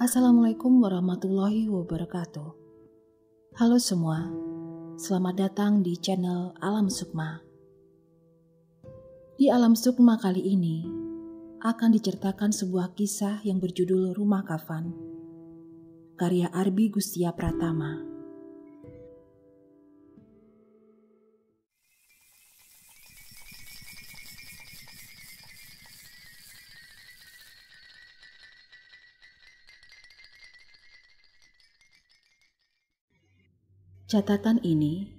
Assalamualaikum warahmatullahi wabarakatuh. Halo semua, selamat datang di channel Alam Sukma. Di Alam Sukma kali ini akan diceritakan sebuah kisah yang berjudul Rumah Kafan, karya Arbi Gustia Pratama. Catatan ini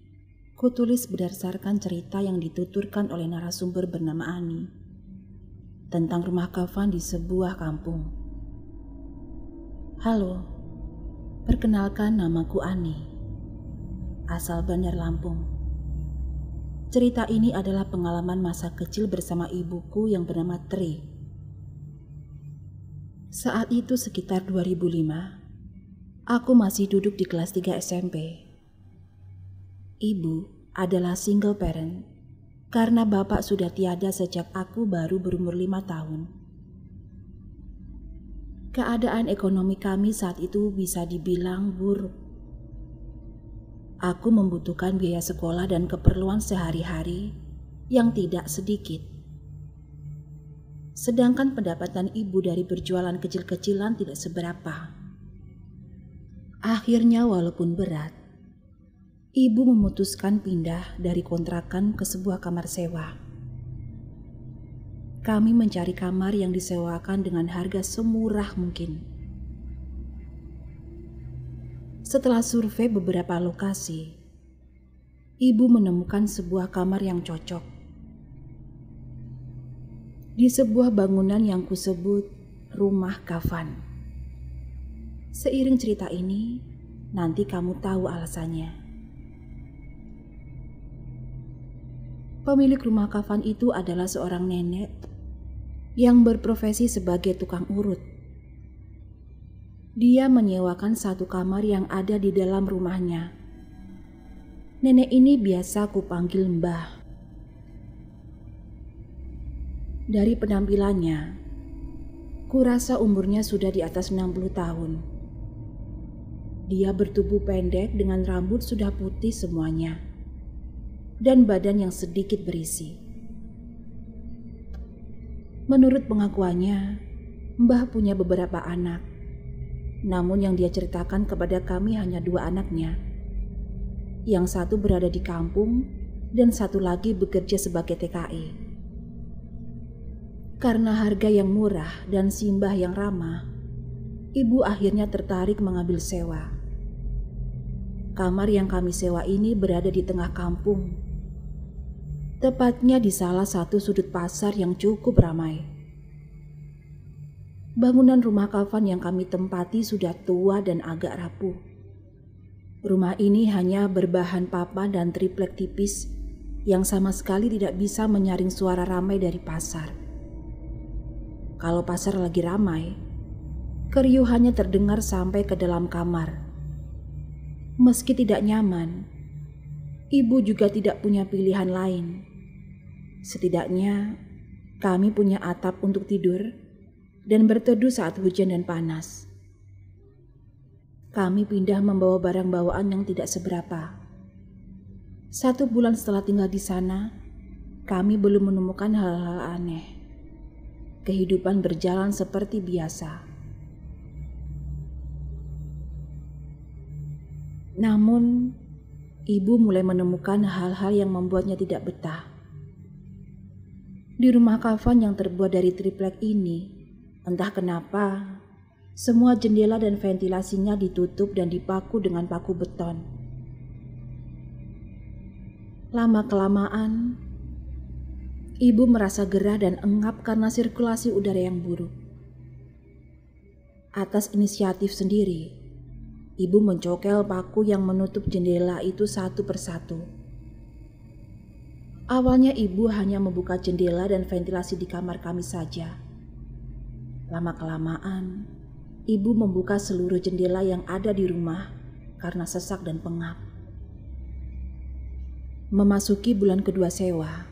kutulis berdasarkan cerita yang dituturkan oleh narasumber bernama Ani tentang rumah kafan di sebuah kampung. Halo, perkenalkan namaku Ani, asal Bandar Lampung. Cerita ini adalah pengalaman masa kecil bersama ibuku yang bernama Tri. Saat itu sekitar 2005, aku masih duduk di kelas 3 SMP. Ibu adalah single parent karena bapak sudah tiada sejak aku baru berumur 5 tahun. Keadaan ekonomi kami saat itu bisa dibilang buruk. Aku membutuhkan biaya sekolah dan keperluan sehari-hari yang tidak sedikit. Sedangkan pendapatan ibu dari berjualan kecil-kecilan tidak seberapa. Akhirnya walaupun berat, ibu memutuskan pindah dari kontrakan ke sebuah kamar sewa. Kami mencari kamar yang disewakan dengan harga semurah mungkin. Setelah survei beberapa lokasi, ibu menemukan sebuah kamar yang cocok. Di sebuah bangunan yang kusebut rumah kafan. Seiring cerita ini, nanti kamu tahu alasannya. Pemilik rumah kafan itu adalah seorang nenek yang berprofesi sebagai tukang urut. Dia menyewakan satu kamar yang ada di dalam rumahnya. Nenek ini biasa kupanggil Mbah. Dari penampilannya, kurasa umurnya sudah di atas 60 tahun. Dia bertubuh pendek dengan rambut sudah putih semuanya dan badan yang sedikit berisi. Menurut pengakuannya, Mbah punya beberapa anak, namun yang dia ceritakan kepada kami hanya 2 anaknya. Yang satu berada di kampung dan satu lagi bekerja sebagai TKI. Karena harga yang murah dan simbah yang ramah, ibu akhirnya tertarik mengambil sewa. Kamar yang kami sewa ini berada di tengah kampung, tepatnya di salah satu sudut pasar yang cukup ramai. Bangunan rumah kafan yang kami tempati sudah tua dan agak rapuh. Rumah ini hanya berbahan papan dan triplek tipis yang sama sekali tidak bisa menyaring suara ramai dari pasar. Kalau pasar lagi ramai, keriuhannya terdengar sampai ke dalam kamar. Meski tidak nyaman, ibu juga tidak punya pilihan lain. Setidaknya kami punya atap untuk tidur dan berteduh saat hujan dan panas. Kami pindah membawa barang bawaan yang tidak seberapa. 1 bulan setelah tinggal di sana, kami belum menemukan hal-hal aneh. Kehidupan berjalan seperti biasa. Namun, ibu mulai menemukan hal-hal yang membuatnya tidak betah. Di rumah kafan yang terbuat dari triplek ini, entah kenapa, semua jendela dan ventilasinya ditutup dan dipaku dengan paku beton. Lama-kelamaan, ibu merasa gerah dan engap karena sirkulasi udara yang buruk. Atas inisiatif sendiri, ibu mencokel paku yang menutup jendela itu satu persatu. Awalnya ibu hanya membuka jendela dan ventilasi di kamar kami saja. Lama-kelamaan, ibu membuka seluruh jendela yang ada di rumah karena sesak dan pengap. Memasuki bulan kedua sewa,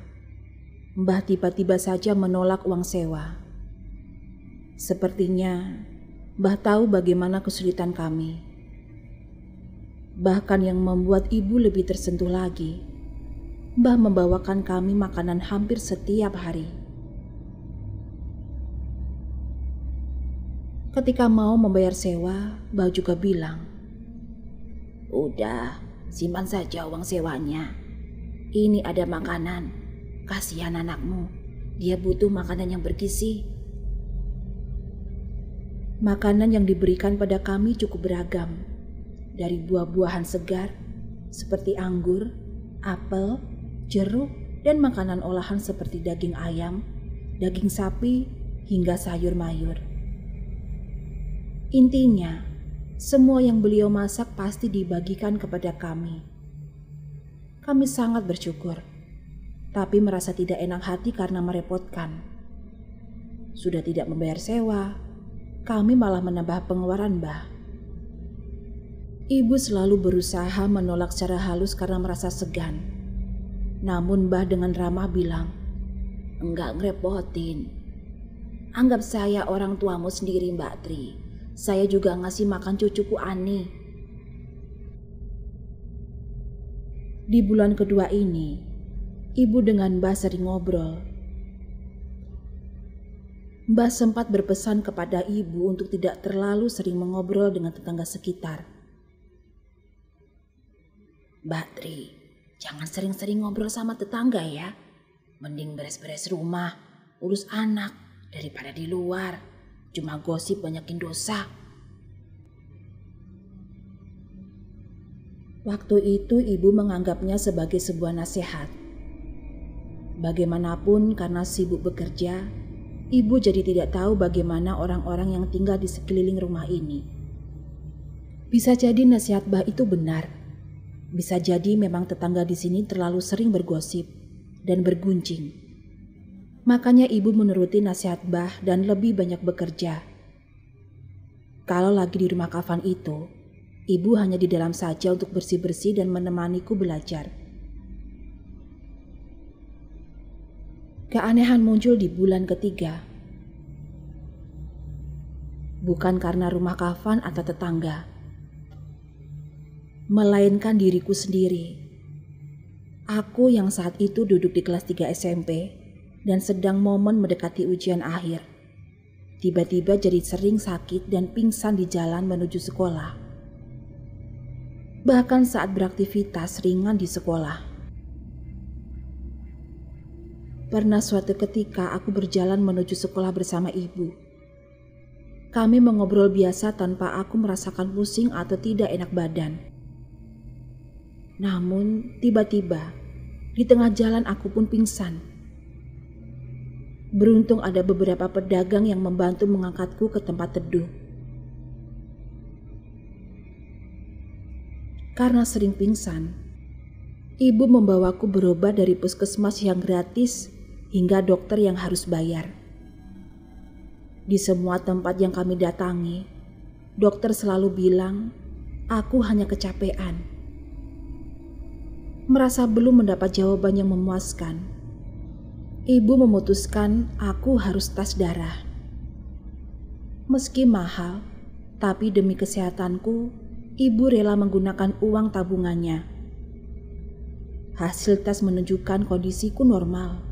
Mbah tiba-tiba saja menolak uang sewa. Sepertinya Mbah tahu bagaimana kesulitan kami. Bahkan yang membuat ibu lebih tersentuh lagi, Mbah membawakan kami makanan hampir setiap hari. Ketika mau membayar sewa, Mbah juga bilang, "Udah, simpan saja uang sewanya. Ini ada makanan, kasihan anakmu, dia butuh makanan yang bergizi." Makanan yang diberikan pada kami cukup beragam, dari buah-buahan segar seperti anggur, apel, jeruk, dan makanan olahan seperti daging ayam, daging sapi, hingga sayur mayur. Intinya, semua yang beliau masak pasti dibagikan kepada kami. Kami sangat bersyukur, tapi merasa tidak enak hati karena merepotkan. Sudah tidak membayar sewa, kami malah menambah pengeluaran Mbah. Ibu selalu berusaha menolak secara halus karena merasa segan. Namun Mbah dengan ramah bilang, "Enggak ngerepotin. Anggap saya orang tuamu sendiri, Mbak Tri. Saya juga ngasih makan cucuku Ani." Di bulan kedua ini, ibu dengan Mbah sering ngobrol. Mbah sempat berpesan kepada ibu untuk tidak terlalu sering mengobrol dengan tetangga sekitar. "Mbak Tri, jangan sering-sering ngobrol sama tetangga ya. Mending beres-beres rumah, urus anak daripada di luar. Cuma gosip banyakin dosa." Waktu itu ibu menganggapnya sebagai sebuah nasihat. Bagaimanapun karena sibuk bekerja, ibu jadi tidak tahu bagaimana orang-orang yang tinggal di sekeliling rumah ini. Bisa jadi nasihat Mbah itu benar. Bisa jadi memang tetangga di sini terlalu sering bergosip dan berguncing. Makanya ibu menuruti nasihat Mbah dan lebih banyak bekerja. Kalau lagi di rumah kafan itu, ibu hanya di dalam saja untuk bersih-bersih dan menemaniku belajar. Keanehan muncul di bulan ketiga. Bukan karena rumah kafan atau tetangga, melainkan diriku sendiri. Aku yang saat itu duduk di kelas 3 SMP dan sedang momen mendekati ujian akhir. Tiba-tiba jadi sering sakit dan pingsan di jalan menuju sekolah. Bahkan saat beraktivitas ringan di sekolah. Pernah suatu ketika aku berjalan menuju sekolah bersama ibu. Kami mengobrol biasa tanpa aku merasakan pusing atau tidak enak badan. Namun tiba-tiba di tengah jalan aku pun pingsan. Beruntung ada beberapa pedagang yang membantu mengangkatku ke tempat teduh. Karena sering pingsan, ibu membawaku berobat dari puskesmas yang gratis hingga dokter yang harus bayar. Di semua tempat yang kami datangi, dokter selalu bilang, aku hanya kecapean. Merasa belum mendapat jawaban yang memuaskan, ibu memutuskan aku harus tes darah. Meski mahal, tapi demi kesehatanku, ibu rela menggunakan uang tabungannya. Hasil tes menunjukkan kondisiku normal,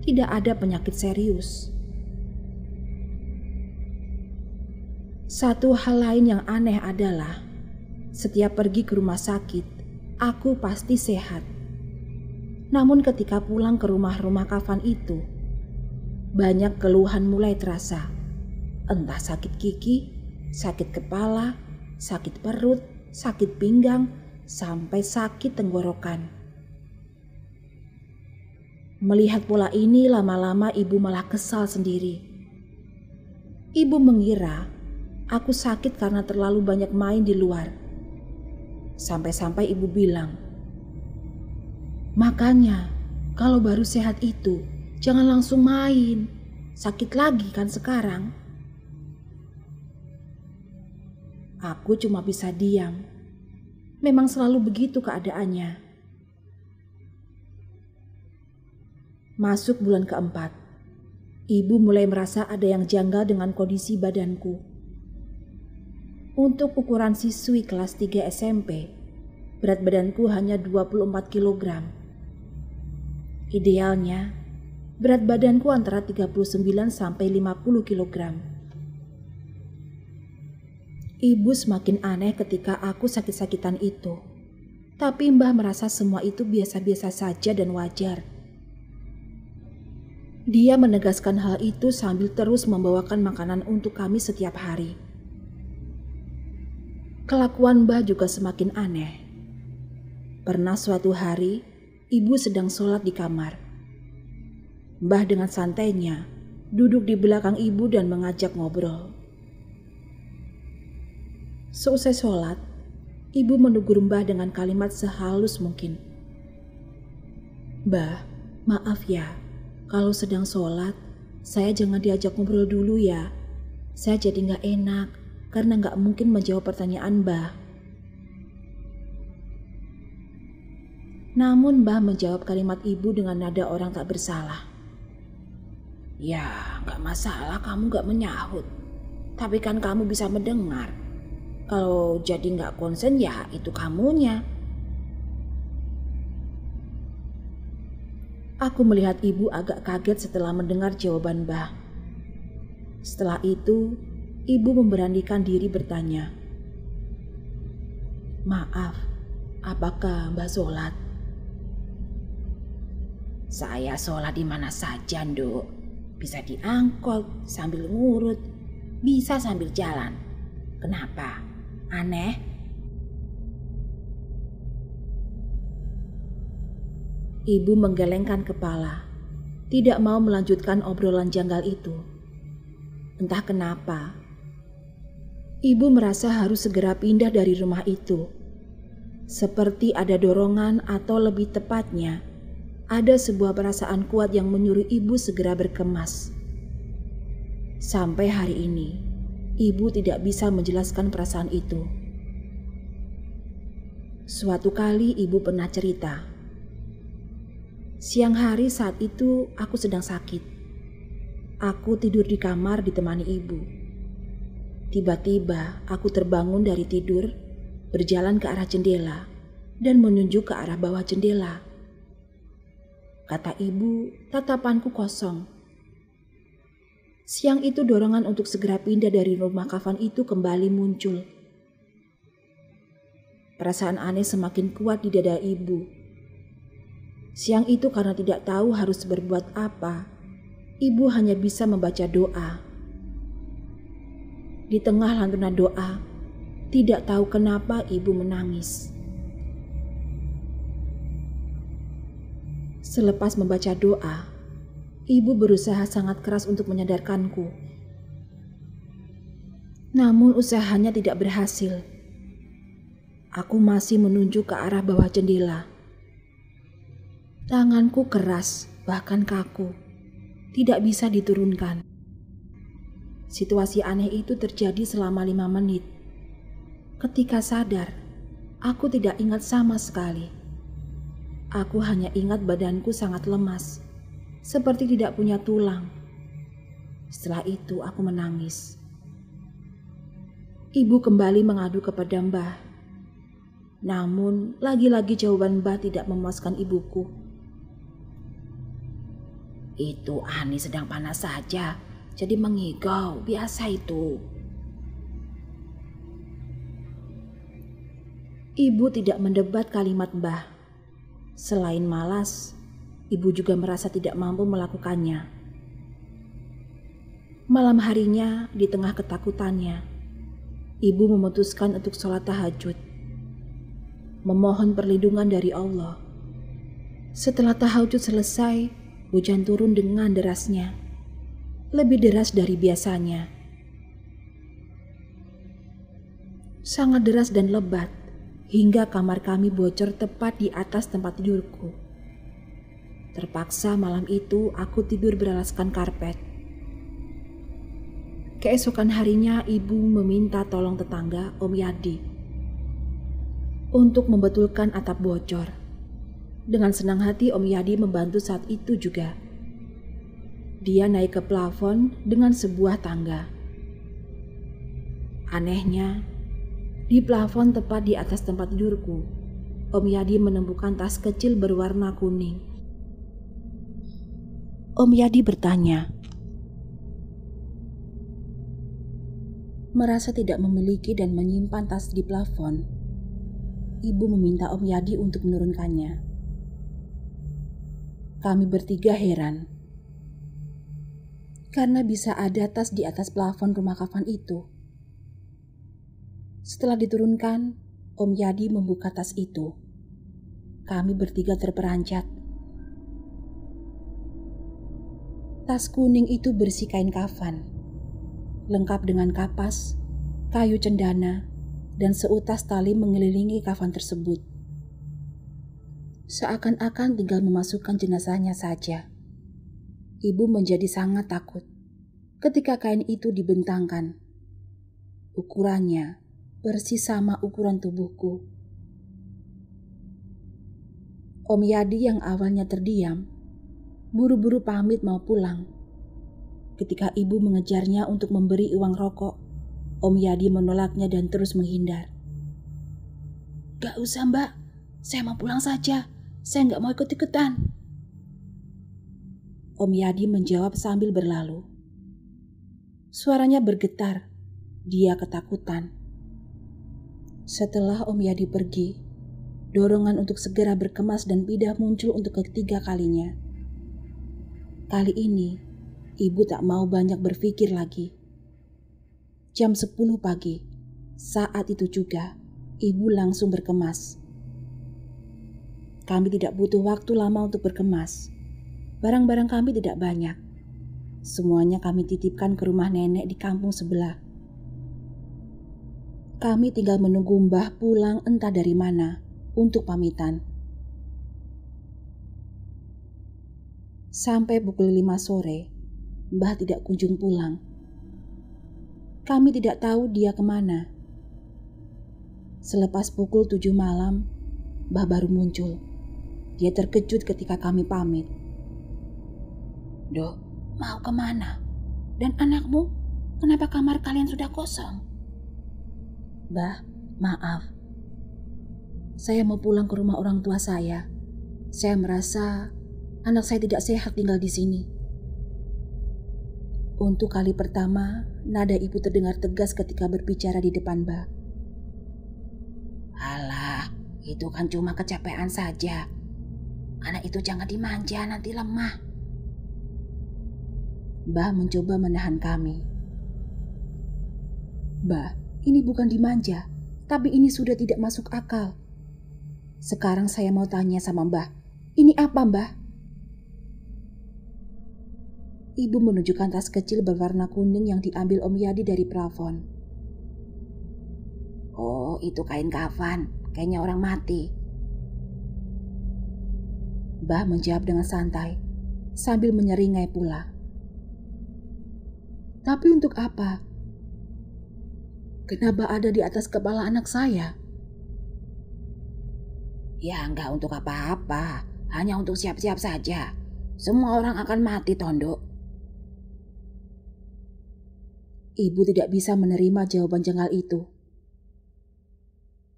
tidak ada penyakit serius. Satu hal lain yang aneh adalah, setiap pergi ke rumah sakit, aku pasti sehat. Namun ketika pulang ke rumah-rumah kafan itu, banyak keluhan mulai terasa. Entah sakit gigi, sakit kepala, sakit perut, sakit pinggang, sampai sakit tenggorokan. Melihat pola ini lama-lama ibu malah kesal sendiri. Ibu mengira aku sakit karena terlalu banyak main di luar. Sampai-sampai ibu bilang, "Makanya Kalau baru sehat itu, jangan langsung main. Sakit lagi kan sekarang. Aku cuma bisa diam. Memang selalu begitu keadaannya. Masuk bulan keempat, ibu mulai merasa ada yang janggal dengan kondisi badanku. Untuk ukuran siswi kelas 3 SMP, berat badanku hanya 24 kg. Idealnya, berat badanku antara 39 sampai 50 kg. Ibu semakin aneh ketika aku sakit-sakitan itu. Tapi Mbah merasa semua itu biasa-biasa saja dan wajar. Dia menegaskan hal itu sambil terus membawakan makanan untuk kami setiap hari. Kelakuan Mbah juga semakin aneh. Pernah suatu hari, ibu sedang sholat di kamar. Mbah dengan santainya duduk di belakang ibu dan mengajak ngobrol. Seusai sholat, ibu menegur Mbah dengan kalimat sehalus mungkin. "Mbah, maaf ya, kalau sedang sholat, saya jangan diajak ngobrol dulu ya. Saya jadi gak enak karena gak mungkin menjawab pertanyaan Mbah." Namun Mbah menjawab kalimat ibu dengan nada orang tak bersalah. "Ya, gak masalah kamu gak menyahut. Tapi kan kamu bisa mendengar. Kalau jadi gak konsen ya itu kamunya." Aku melihat ibu agak kaget setelah mendengar jawaban Mbah. Setelah itu, ibu memberanikan diri bertanya, "Maaf, apakah Mbah sholat?" "Saya sholat di mana saja, Nduk. Bisa di angkot, sambil ngurut, bisa sambil jalan. Kenapa? Aneh?" Ibu menggelengkan kepala, tidak mau melanjutkan obrolan janggal itu. Entah kenapa, ibu merasa harus segera pindah dari rumah itu. Seperti ada dorongan atau lebih tepatnya, ada sebuah perasaan kuat yang menyuruh ibu segera berkemas. Sampai hari ini, ibu tidak bisa menjelaskan perasaan itu. Suatu kali ibu pernah cerita. Siang hari saat itu aku sedang sakit. Aku tidur di kamar ditemani ibu. Tiba-tiba aku terbangun dari tidur, berjalan ke arah jendela, dan menunjuk ke arah bawah jendela. Kata ibu, tatapanku kosong. Siang itu dorongan untuk segera pindah dari rumah kafan itu kembali muncul. Perasaan aneh semakin kuat di dada ibu. Siang itu karena tidak tahu harus berbuat apa, ibu hanya bisa membaca doa. Di tengah lantunan doa, tidak tahu kenapa ibu menangis. Selepas membaca doa, ibu berusaha sangat keras untuk menyadarkanku. Namun usahanya tidak berhasil. Aku masih menunjuk ke arah bawah jendela. Tanganku keras, bahkan kaku, tidak bisa diturunkan. Situasi aneh itu terjadi selama 5 menit. Ketika sadar, aku tidak ingat sama sekali. Aku hanya ingat badanku sangat lemas, seperti tidak punya tulang. Setelah itu aku menangis. Ibu kembali mengadu kepada Mbah. Namun lagi-lagi jawaban Mbah tidak memuaskan ibuku. "Itu Ani sedang panas saja, jadi mengigau, biasa itu." Ibu tidak mendebat kalimat Mbah. Selain malas, ibu juga merasa tidak mampu melakukannya. Malam harinya, di tengah ketakutannya, ibu memutuskan untuk sholat tahajud, memohon perlindungan dari Allah. Setelah tahajud selesai, hujan turun dengan derasnya, lebih deras dari biasanya. Sangat deras dan lebat, hingga kamar kami bocor tepat di atas tempat tidurku. Terpaksa malam itu aku tidur beralaskan karpet. Keesokan harinya ibu meminta tolong tetangga Om Yadi untuk membetulkan atap bocor. Dengan senang hati Om Yadi membantu saat itu juga. Dia naik ke plafon dengan sebuah tangga. Anehnya, di plafon tepat di atas tempat tidurku, Om Yadi menemukan tas kecil berwarna kuning. Om Yadi bertanya, merasa tidak memiliki dan menyimpan tas di plafon. Ibu meminta Om Yadi untuk menurunkannya. Kami bertiga heran, karena bisa ada tas di atas plafon rumah kafan itu. Setelah diturunkan, Om Yadi membuka tas itu. Kami bertiga terperanjat. Tas kuning itu berisi kain kafan, lengkap dengan kapas, kayu cendana, dan seutas tali mengelilingi kafan tersebut. Seakan-akan tinggal memasukkan jenazahnya saja. Ibu menjadi sangat takut ketika kain itu dibentangkan. Ukurannya persis sama ukuran tubuhku. Om Yadi yang awalnya terdiam, buru-buru pamit mau pulang. Ketika ibu mengejarnya untuk memberi uang rokok, Om Yadi menolaknya dan terus menghindar. "Gak usah mbak, saya mau pulang saja. Saya gak mau ikut-ikutan." Om Yadi menjawab sambil berlalu. Suaranya bergetar, dia ketakutan. Setelah Om Yadi pergi, dorongan untuk segera berkemas dan pindah muncul untuk ketiga kalinya. Kali ini, ibu tak mau banyak berpikir lagi. Jam 10 pagi, saat itu juga, ibu langsung berkemas. Kami tidak butuh waktu lama untuk berkemas. Barang-barang kami tidak banyak. Semuanya kami titipkan ke rumah nenek di kampung sebelah. Kami tinggal menunggu Mbah pulang entah dari mana untuk pamitan. Sampai pukul 5 sore, Mbah tidak kunjung pulang. Kami tidak tahu dia kemana. Selepas pukul 7 malam, Mbah baru muncul. Dia terkejut ketika kami pamit. "Dok, mau kemana? Dan anakmu? Kenapa kamar kalian sudah kosong?" "Mbah, maaf. Saya mau pulang ke rumah orang tua saya. Saya merasa anak saya tidak sehat tinggal di sini." Untuk kali pertama, nada ibu terdengar tegas ketika berbicara di depan Mbah. "Alah, itu kan cuma kecapean saja. Anak itu jangan dimanja, nanti lemah." Mbah mencoba menahan kami. "Mbah, ini bukan dimanja, tapi ini sudah tidak masuk akal. Sekarang saya mau tanya sama Mbah, ini apa Mbah?" Ibu menunjukkan tas kecil berwarna kuning yang diambil Om Yadi dari plafon. "Oh, itu kain kafan, kayaknya orang mati." Mbah menjawab dengan santai, sambil menyeringai pula. "Tapi untuk apa? Kenapa ada di atas kepala anak saya?" "Ya enggak untuk apa-apa, hanya untuk siap-siap saja. Semua orang akan mati, Tondok." Ibu tidak bisa menerima jawaban jengkel itu.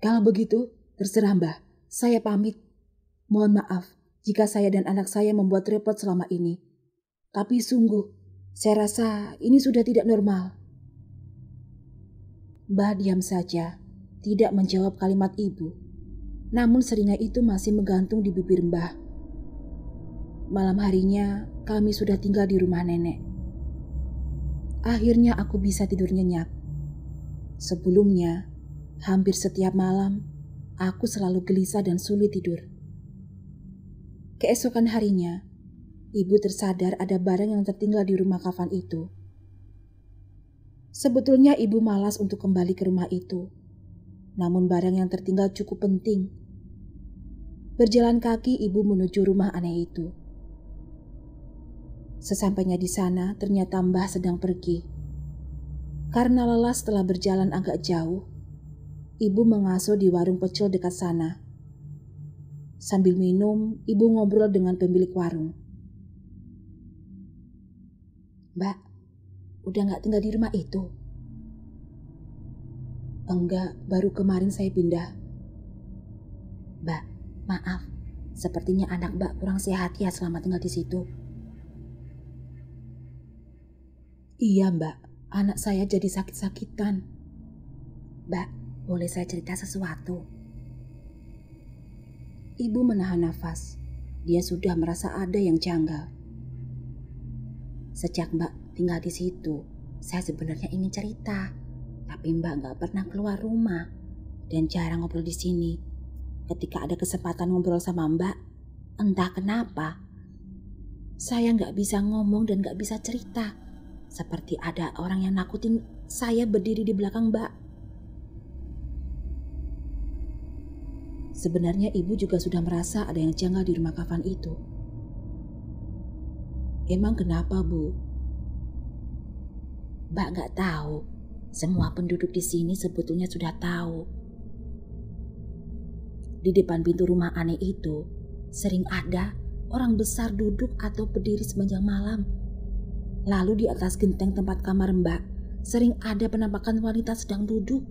"Kalau begitu, terserah Mbah, saya pamit. Mohon maaf jika saya dan anak saya membuat repot selama ini. Tapi sungguh, saya rasa ini sudah tidak normal." Mbah diam saja, tidak menjawab kalimat ibu. Namun seringai itu masih menggantung di bibir Mbah. Malam harinya, kami sudah tinggal di rumah nenek. Akhirnya aku bisa tidur nyenyak. Sebelumnya, hampir setiap malam, aku selalu gelisah dan sulit tidur. Keesokan harinya, ibu tersadar ada barang yang tertinggal di rumah kafan itu. Sebetulnya ibu malas untuk kembali ke rumah itu. Namun barang yang tertinggal cukup penting. Berjalan kaki ibu menuju rumah aneh itu. Sesampainya di sana, ternyata Mbah sedang pergi. Karena lelah setelah berjalan agak jauh, ibu mengasuh di warung pecel dekat sana. Sambil minum, ibu ngobrol dengan pemilik warung. "Mbak, udah gak tinggal di rumah itu?" "Enggak, baru kemarin saya pindah." "Mbak, maaf, sepertinya anak Mbak kurang sehat ya selama tinggal di situ." "Iya Mbak, anak saya jadi sakit-sakitan." "Mbak, boleh saya cerita sesuatu?" Ibu menahan nafas. Dia sudah merasa ada yang janggal. "Sejak Mbak tinggal di situ, saya sebenarnya ingin cerita. Tapi Mbak gak pernah keluar rumah dan jarang ngobrol di sini. Ketika ada kesempatan ngobrol sama Mbak, entah kenapa, saya gak bisa ngomong dan gak bisa cerita. Seperti ada orang yang nakutin saya berdiri di belakang Mbak." Sebenarnya ibu juga sudah merasa ada yang janggal di rumah kafan itu. "Emang kenapa, Bu?" "Mbak gak tahu. Semua penduduk di sini sebetulnya sudah tahu. Di depan pintu rumah aneh itu sering ada orang besar duduk atau berdiri sepanjang malam. Lalu di atas genteng tempat kamar Mbak sering ada penampakan wanita sedang duduk."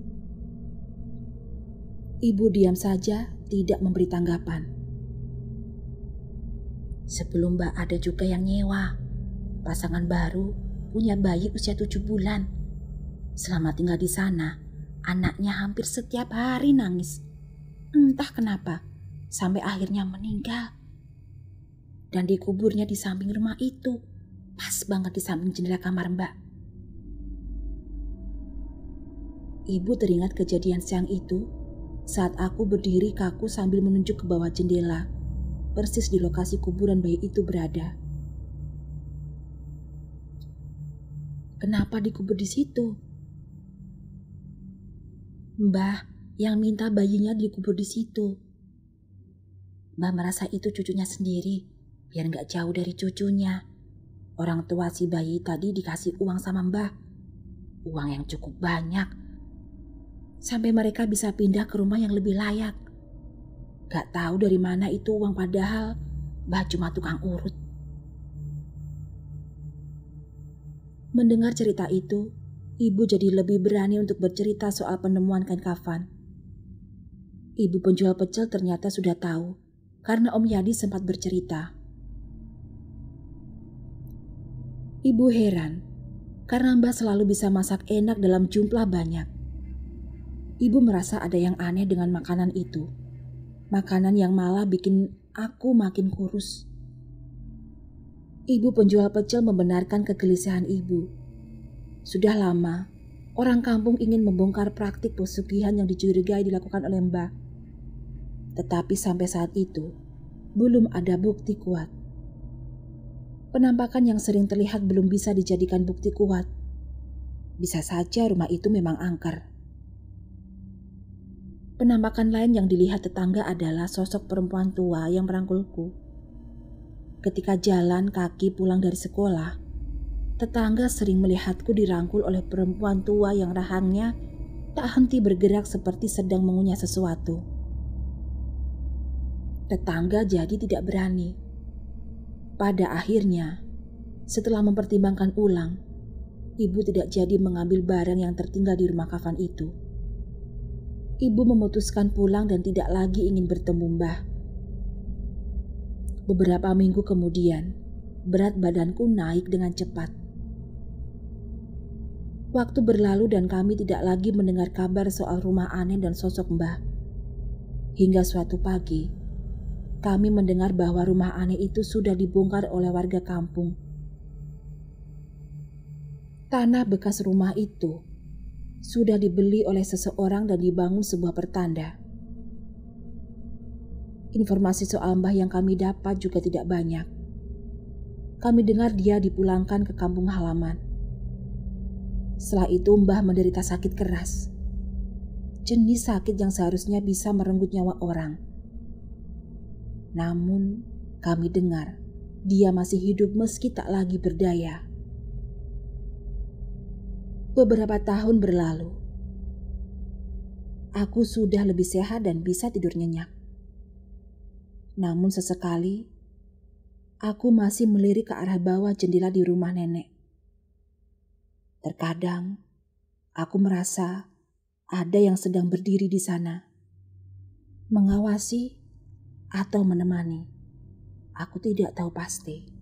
Ibu diam saja, tidak memberi tanggapan. "Sebelum Mbak ada juga yang nyewa. Pasangan baru punya bayi usia 7 bulan. Selama tinggal di sana, anaknya hampir setiap hari nangis. Entah kenapa, sampai akhirnya meninggal. Dan dikuburnya di samping rumah itu, pas banget di samping jendela kamar Mbak." Ibu teringat kejadian siang itu saat aku berdiri kaku sambil menunjuk ke bawah jendela, persis di lokasi kuburan bayi itu berada. "Kenapa dikubur di situ?" "Mbah yang minta bayinya dikubur di situ. Mbah merasa itu cucunya sendiri, biar gak jauh dari cucunya. Orang tua si bayi tadi dikasih uang sama Mbah, uang yang cukup banyak, sampai mereka bisa pindah ke rumah yang lebih layak. Gak tahu dari mana itu uang, padahal Mbah cuma tukang urut." Mendengar cerita itu, ibu jadi lebih berani untuk bercerita soal penemuan kain kafan. Ibu penjual pecel ternyata sudah tahu, karena Om Yadi sempat bercerita. Ibu heran, karena Mbah selalu bisa masak enak dalam jumlah banyak. Ibu merasa ada yang aneh dengan makanan itu. Makanan yang malah bikin aku makin kurus. Ibu penjual pecel membenarkan kegelisahan ibu. Sudah lama, orang kampung ingin membongkar praktik pesugihan yang dicurigai dilakukan oleh Mbah. Tetapi sampai saat itu, belum ada bukti kuat. Penampakan yang sering terlihat belum bisa dijadikan bukti kuat. Bisa saja rumah itu memang angker. Penampakan lain yang dilihat tetangga adalah sosok perempuan tua yang merangkulku. Ketika jalan kaki pulang dari sekolah, tetangga sering melihatku dirangkul oleh perempuan tua yang rahangnya tak henti bergerak seperti sedang mengunyah sesuatu. Tetangga jadi tidak berani. Pada akhirnya, setelah mempertimbangkan ulang, ibu tidak jadi mengambil barang yang tertinggal di rumah kafan itu. Ibu memutuskan pulang dan tidak lagi ingin bertemu Mbah. Beberapa minggu kemudian, berat badanku naik dengan cepat. Waktu berlalu dan kami tidak lagi mendengar kabar soal rumah aneh dan sosok Mbah. Hingga suatu pagi, kami mendengar bahwa rumah aneh itu sudah dibongkar oleh warga kampung. Tanah bekas rumah itu sudah dibeli oleh seseorang dan dibangun sebuah pertanda. Informasi soal Mbah yang kami dapat juga tidak banyak. Kami dengar dia dipulangkan ke kampung halaman. Setelah itu Mbah menderita sakit keras. Jenis sakit yang seharusnya bisa merenggut nyawa orang. Namun kami dengar dia masih hidup meski tak lagi berdaya. Beberapa tahun berlalu. Aku sudah lebih sehat dan bisa tidur nyenyak. Namun sesekali, aku masih melirik ke arah bawah jendela di rumah nenek. Terkadang, aku merasa ada yang sedang berdiri di sana, mengawasi atau menemani. Aku tidak tahu pasti.